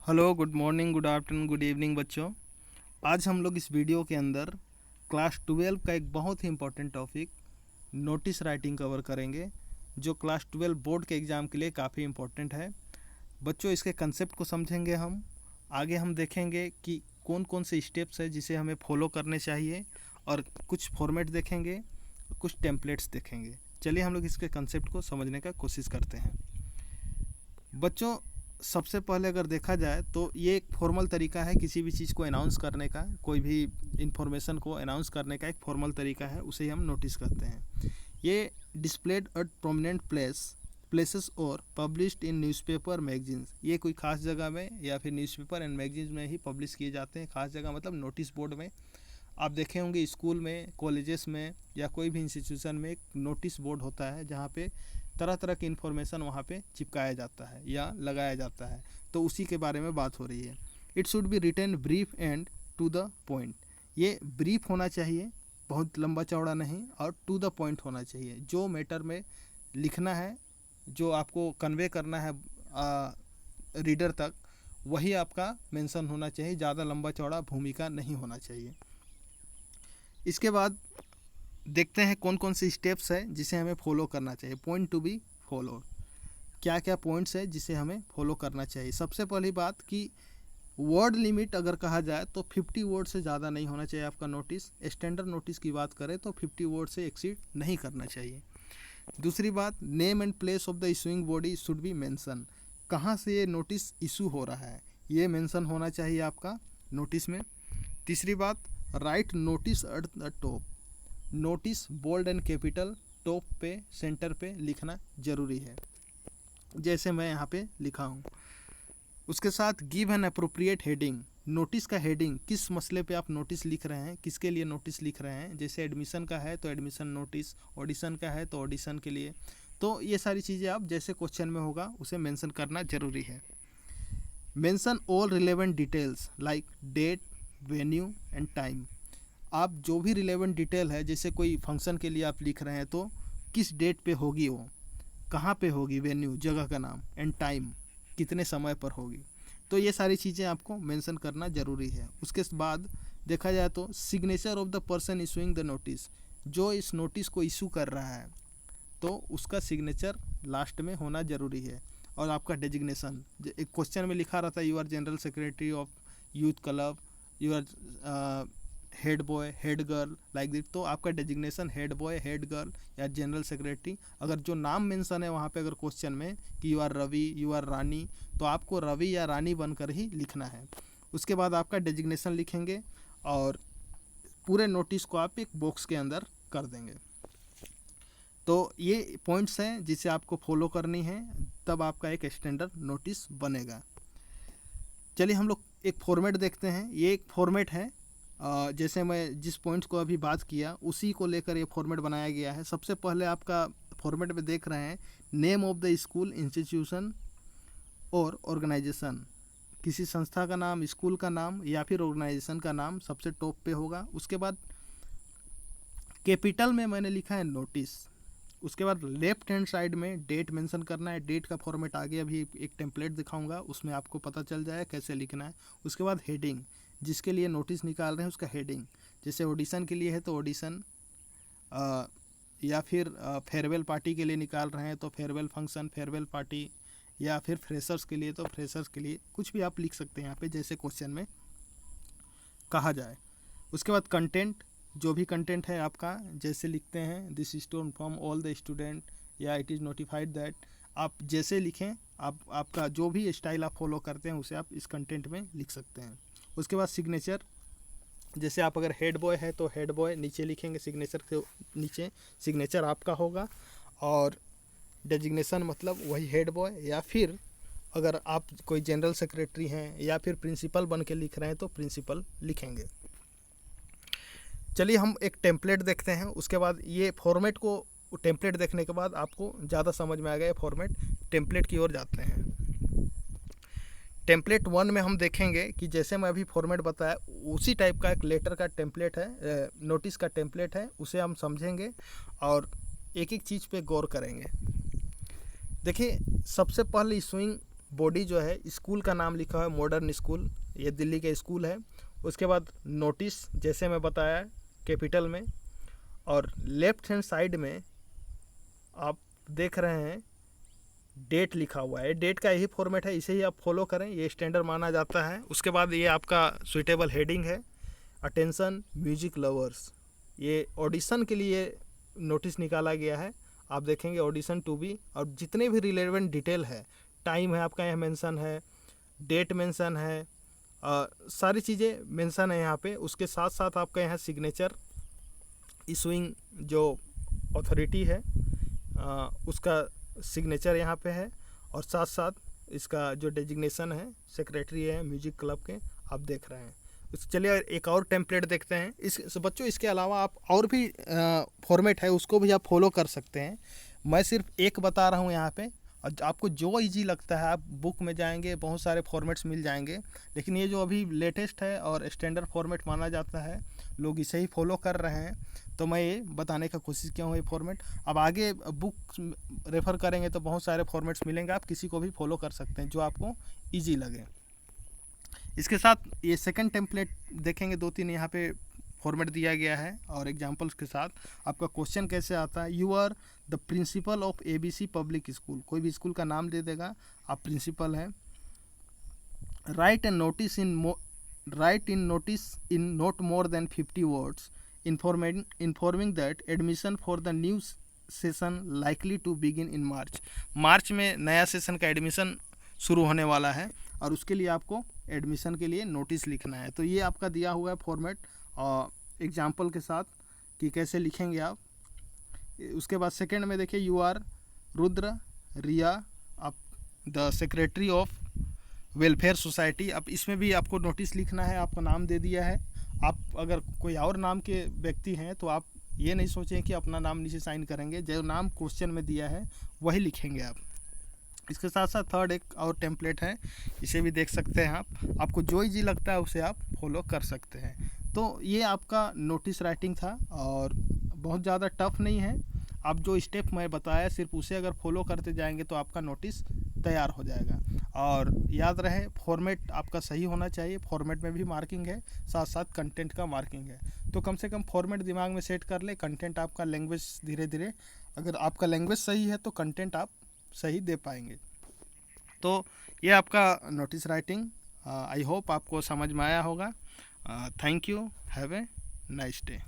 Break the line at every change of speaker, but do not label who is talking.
Hello, good morning, good afternoon, good evening बच्चों। आज हम लोग इस वीडियो के अंदर क्लास 12 का एक बहुत ही important topic notice writing cover करेंगे, जो क्लास 12 बोर्ड के एग्ज़ाम के लिए काफ़ी इम्पोर्टेंट है। बच्चों, इसके कंसेप्ट को समझेंगे हम। आगे हम देखेंगे कि कौन कौन से स्टेप्स है जिसे हमें फॉलो करने चाहिए, और कुछ फॉर्मेट देखेंगे, कुछ टेम्पलेट्स देखेंगे। चलिए हम लोग इसके कंसेप्ट को समझने का कोशिश करते हैं। बच्चों, सबसे पहले अगर देखा जाए तो ये एक फॉर्मल तरीका है किसी भी चीज़ को अनाउंस करने का, कोई भी इंफॉर्मेशन को अनाउंस करने का एक फॉर्मल तरीका है, उसे हम नोटिस करते हैं। ये डिस्प्लेड एट प्रोमिनेंट प्लेसेस और पब्लिश्ड इन न्यूज़पेपर मैगजीन्स, ये कोई खास जगह में या फिर न्यूज़पेपर एंड मैगजीन्स में ही पब्लिश किए जाते हैं। खास जगह मतलब नोटिस बोर्ड में। आप देखे होंगे स्कूल में, कॉलेजेस में या कोई भी इंस्टीट्यूशन में एक नोटिस बोर्ड होता है जहाँ पे तरह तरह की इन्फॉर्मेशन वहाँ पे चिपकाया जाता है या लगाया जाता है। तो उसी के बारे में बात हो रही है। It should be written brief and to the point. ये ब्रीफ होना चाहिए, बहुत लंबा चौड़ा नहीं, और टू द पॉइंट होना चाहिए। जो मैटर में लिखना है, जो आपको कन्वे करना है रीडर तक, वही आपका मेंशन होना चाहिए। ज़्यादा लंबा चौड़ा भूमिका नहीं होना चाहिए। इसके बाद देखते हैं कौन कौन सी स्टेप्स है जिसे हमें फॉलो करना चाहिए। पॉइंट टू बी फॉलो, क्या क्या पॉइंट्स है जिसे हमें फॉलो करना चाहिए। सबसे पहली बात कि वर्ड लिमिट अगर कहा जाए तो 50 वर्ड से ज़्यादा नहीं होना चाहिए आपका नोटिस। स्टैंडर्ड नोटिस की बात करें तो 50 वर्ड से एक्सीड नहीं करना चाहिए। दूसरी बात, name and place of the issuing body should be mention. कहाँ से ये नोटिस इशू हो रहा है ये मेंशन होना चाहिए आपका नोटिस में। तीसरी बात, write notice at the top. Notice bold and capital top पे, सेंटर पे लिखना जरूरी है, जैसे मैं यहाँ पे लिखा हूँ। उसके साथ give an appropriate heading. Notice का हेडिंग, किस मसले पे आप नोटिस लिख रहे हैं, किसके लिए नोटिस लिख रहे हैं। जैसे एडमिशन का है तो एडमिशन नोटिस, ऑडिशन का है तो ऑडिशन के लिए। तो ये सारी चीज़ें आप जैसे क्वेश्चन में होगा उसे मेंशन करना जरूरी है। Mention all relevant details like date, venue and time. आप जो भी रिलेवेंट डिटेल है, जैसे कोई फंक्शन के लिए आप लिख रहे हैं तो किस डेट पे होगी वो, कहाँ पे होगी, वेन्यू जगह का नाम, एंड टाइम कितने समय पर होगी। तो ये सारी चीज़ें आपको मेंशन करना ज़रूरी है। उसके बाद देखा जाए तो signature of the person issuing the notice. जो इस नोटिस को इशू कर रहा है तो उसका सिग्नेचर लास्ट में होना ज़रूरी है। और आपका डेजिग्नेशन, एक क्वेश्चन में लिखा रहता है you are general secretary of youth club, you are head boy, head girl, like this. तो आपका designation head boy, head girl या जनरल सेक्रेटरी। अगर जो नाम मेंशन है वहाँ पे अगर क्वेश्चन में कि you are Ravi, you are Rani, तो आपको रवि या रानी बनकर ही लिखना है। उसके बाद आपका डेजिग्नेशन लिखेंगे और पूरे नोटिस को आप एक बॉक्स के अंदर कर देंगे। तो ये पॉइंट्स हैं जिसे आपको फॉलो करनी है, तब आपका एक स्टैंडर्ड नोटिस बनेगा। चलिए हम लोग एक फॉर्मेट देखते हैं। ये एक फॉर्मेट है, जैसे मैं जिस पॉइंट्स को अभी बात किया उसी को लेकर ये फॉर्मेट बनाया गया है। सबसे पहले आपका फॉर्मेट में देख रहे हैं name of the school, institution और ऑर्गेनाइजेशन। किसी संस्था का नाम, स्कूल का नाम या फिर ऑर्गेनाइजेशन का नाम सबसे टॉप पे होगा। उसके बाद कैपिटल में मैंने लिखा है नोटिस। उसके बाद लेफ्ट हैंड साइड में डेट मेंशन करना है। डेट का फॉर्मेट आगे अभी एक टेम्पलेट दिखाऊंगा, उसमें आपको पता चल जाए कैसे लिखना है। उसके बाद हेडिंग, जिसके लिए नोटिस निकाल रहे हैं उसका हेडिंग। जैसे ऑडिशन के लिए है तो ऑडिशन, या फिर फेयरवेल पार्टी के लिए निकाल रहे हैं तो फेयरवेल फंक्शन, फेयरवेल पार्टी, या फिर फ्रेशर्स के लिए तो फ्रेशर्स के लिए, कुछ भी आप लिख सकते हैं यहाँ पे जैसे क्वेश्चन में कहा जाए। उसके बाद कंटेंट, जो भी कंटेंट है आपका, जैसे लिखते हैं this is to inform all the student या इट इज़ नोटिफाइड दैट, आप जैसे लिखें, आपका जो भी स्टाइल आप फॉलो करते हैं उसे आप इस कंटेंट में लिख सकते हैं। उसके बाद सिग्नेचर, जैसे आप अगर हेड बॉय है तो हेड बॉय नीचे लिखेंगे, सिग्नेचर के नीचे सिग्नेचर आपका होगा। और डेजिग्नेशन मतलब वही हेड बॉय, या फिर अगर आप कोई जनरल सेक्रेटरी हैं या फिर प्रिंसिपल बन के लिख रहे हैं तो प्रिंसिपल लिखेंगे। चलिए हम एक टेम्पलेट देखते हैं। उसके बाद ये फॉर्मेट को, टेम्पलेट देखने के बाद आपको ज़्यादा समझ में आ गया फॉर्मेट, टेम्पलेट की ओर जाते हैं। टेम्पलेट 1 में हम देखेंगे कि जैसे मैं अभी फॉर्मेट बताया उसी टाइप का एक लेटर का टेम्पलेट है, नोटिस का टेम्पलेट है, उसे हम समझेंगे और एक एक चीज़ पे गौर करेंगे। देखिए, सबसे पहले इशूइंग बॉडी जो है स्कूल का नाम लिखा हुआ है, मॉडर्न स्कूल, ये दिल्ली का स्कूल है। उसके बाद नोटिस जैसे मैं बताया कैपिटल में, और लेफ्ट हैंड साइड में आप देख रहे हैं डेट लिखा हुआ है। डेट का यही फॉर्मेट है, इसे ही आप फॉलो करें, ये स्टैंडर्ड माना जाता है। उसके बाद ये आपका सुइटेबल हेडिंग है, अटेंशन म्यूजिक लवर्स, ये ऑडिशन के लिए नोटिस निकाला गया है। आप देखेंगे ऑडिशन टू बी, और जितने भी रिलेवेंट डिटेल है, टाइम है आपका यहाँ मेंशन है, डेट मेंशन है, सारी चीज़ें मेंशन है यहाँ पे। उसके साथ साथ आपका यहाँ सिग्नेचर इशूइंग जो अथॉरिटी है उसका सिग्नेचर यहाँ पे है, और साथ साथ इसका जो डेजिग्नेशन है सेक्रेटरी है म्यूजिक क्लब के, आप देख रहे हैं। चलिए एक और टेम्पलेट देखते हैं। इस बच्चों इसके अलावा आप और भी फॉर्मेट है उसको भी आप फॉलो कर सकते हैं। मैं सिर्फ एक बता रहा हूँ यहाँ पे, और आपको जो इजी लगता है आप बुक में जाएंगे बहुत सारे फॉर्मेट्स मिल जाएंगे, लेकिन ये जो अभी लेटेस्ट है और स्टैंडर्ड फॉर्मेट माना जाता है, लोग इसे ही फॉलो कर रहे हैं, तो मैं ये बताने का कोशिश किया हूँ ये फॉर्मेट। अब आगे बुक रेफ़र करेंगे तो बहुत सारे फॉर्मेट्स मिलेंगे, आप किसी को भी फॉलो कर सकते हैं जो आपको ईजी लगे। इसके साथ ये सेकंड टेम्पलेट देखेंगे, 2-3 यहाँ पे फॉर्मेट दिया गया है और एग्जांपल्स के साथ आपका क्वेश्चन कैसे आता है। You are the principal of ABC public school, कोई भी स्कूल का नाम दे देगा, आप प्रिंसिपल हैं। Write in notice in not more than 50 words informing that admission for the new session likely to begin in March में नया सेशन का एडमिशन शुरू होने वाला है, और उसके लिए आपको एडमिशन के लिए नोटिस लिखना है। तो ये आपका दिया हुआ है फॉर्मेट एग्जाम्पल के साथ कि कैसे लिखेंगे आप। उसके बाद सेकंड में देखिए, यू आर रुद्र रिया, आप the secretary of welfare society. अब इसमें भी आपको नोटिस लिखना है, आपको नाम दे दिया है। आप अगर कोई और नाम के व्यक्ति हैं तो आप ये नहीं सोचें कि अपना नाम नीचे साइन करेंगे, जो नाम क्वेश्चन में दिया है वही लिखेंगे आप। इसके साथ साथ थर्ड एक और टेम्पलेट है, इसे भी देख सकते हैं आप, आपको जो इजी लगता है उसे आप फॉलो कर सकते हैं। तो ये आपका नोटिस राइटिंग था, और बहुत ज़्यादा टफ नहीं है। आप जो स्टेप मैं बताया सिर्फ उसे अगर फॉलो करते जाएंगे तो आपका नोटिस तैयार हो जाएगा। और याद रहे फॉर्मेट आपका सही होना चाहिए, फॉर्मेट में भी मार्किंग है, साथ साथ कंटेंट का मार्किंग है। तो कम से कम फॉर्मेट दिमाग में सेट कर ले, कंटेंट आपका लैंग्वेज धीरे धीरे, अगर आपका लैंग्वेज सही है तो कंटेंट आप सही दे पाएंगे। तो ये आपका नोटिस राइटिंग, आई होप आपको समझ में आया होगा। Thank you, have a nice day.